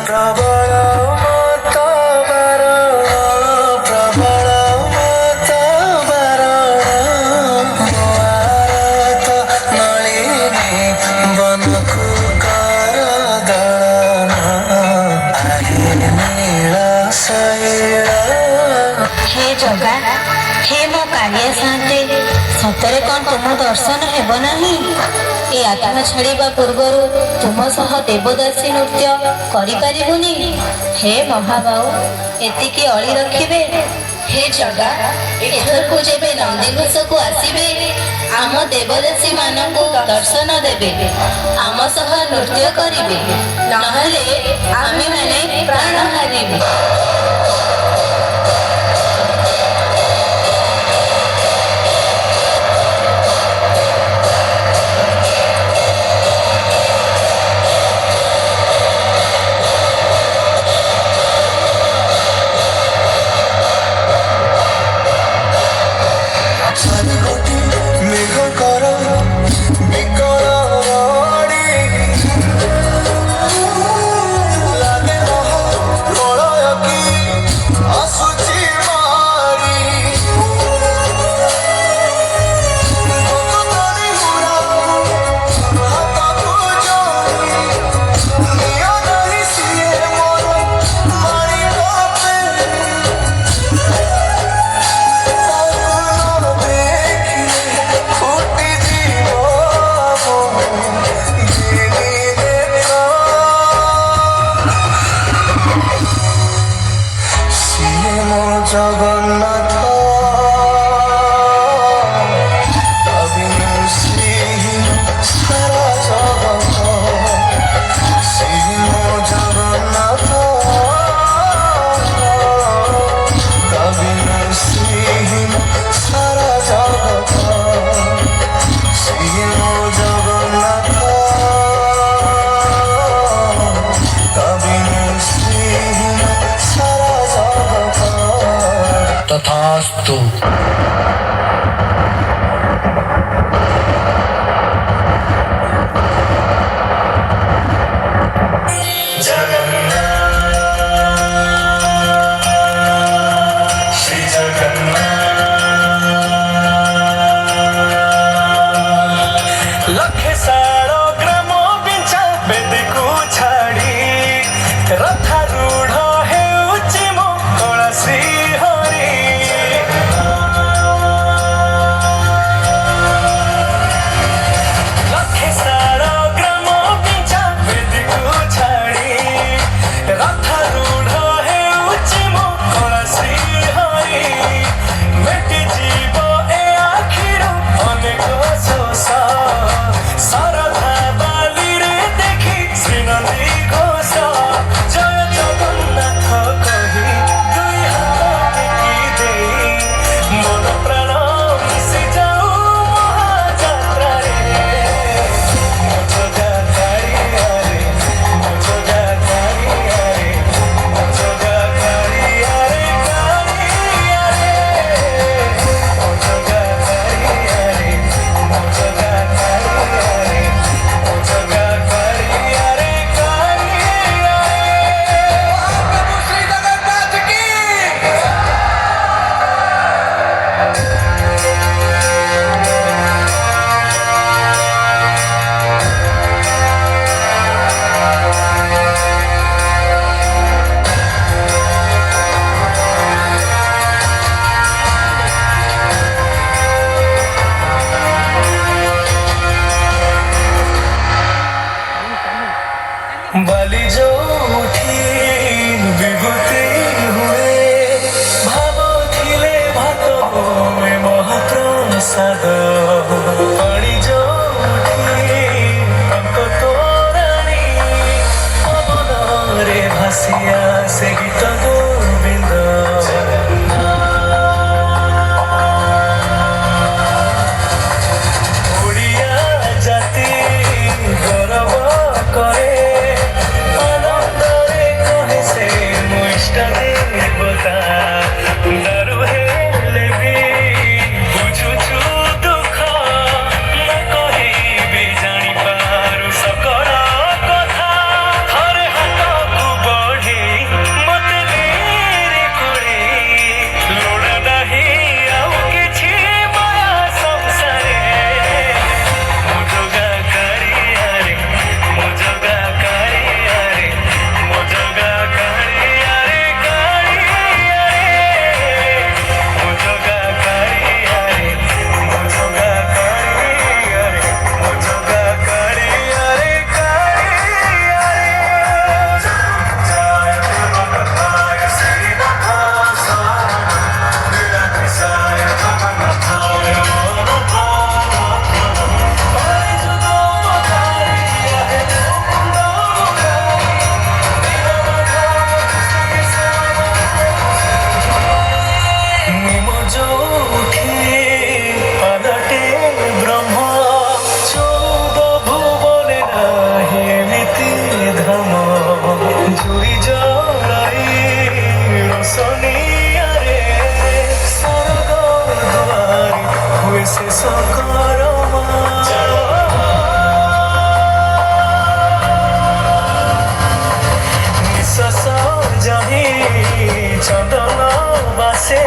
ପ୍ରବଳ ମତ ବାରଣ ପ୍ରବଳ ମତ ବାରଣ ମୋଆର ତ ନଳିନୀ ବନକୁ କର ଦଳନ ଆହେ ନୀଳ ଶୈଳ। हे जगा हे मो कालिया साते सतरे कौन तुम दर्शन हेब नहीं ए आत्मा छाड़ा पूर्वर तुम सह देवदासी नृत्य करिपारिबुनी। हे महाबाऊ एतिकी अली रखिबे। हे जगा एथरकू जेबे नंदीघोष को आसीबे आम देवदासी मानकु दर्शन देबे आम सह नृत्य करिबे नहले आमे माने प्राण हारिबे। জগন্নাথ অবিনু শ্রীহীন সারা জগত শ্রীহীন জগন্নাথ অবিনু শ্রীহীন সারা জগত শ্রীহীন জগন্নাথ অবিনু শ্রীহীন সারা জগত। तथास्तु। लखे साड़ो ग्राम बिंचा बेदी को छाड़ी रथारूढ़ हेउची मो कला श्री हरि। लखे साड़ो ग्राम बिंचा बेदी को छाड़ी रथारूढ़ हेउची मो कला श्री हरि। मेटी जीव ए आखिरो अनेक शोष सरधा बाली रे देखी श्रीनंदी घोष जय जगन्नाथ कही दुई हाथ टेकी देई मन प्राण मिशि जाऊ महाजात्रा रे। ମୋ ଜଗା କାଳିଆରେ ମୋ ଜଗା କାଳିଆରେ ମୋ ଜଗା କାଳିଆରେ କାଳିଆରେ ମୋ ଜଗା କାଳିଆରେ ମୋ ଜଗା କାଳିଆରେ ମୋ ଜଗା କାଳିଆରେ କାଳିଆରେ। ପ୍ରଭୁ ଶ୍ରୀ ଜଗନ୍ନାଥ କି बाली जोठी विभूति हुए भाव थिले भात में महाप्रसाद पाणी जोठी अंक तोराणी पवन रे भासिया से गीत गोविंद। ओडिया जाति गौरव करे आनंदरे कहे से मो इष्ट देवता दारु हेले भी बुझुछु दुख न कहिबे जानी पारु सकल कथा हरे हाथ को ତୁଳି ଜଳାଇ ରୋଶନିଆରେ ସରଗ ଦୁଆରେ ହୁଏ ଶେଷ କରମା। ନିଶ୍ୱାସ ଯାହି ଚନ୍ଦନ ବାସେ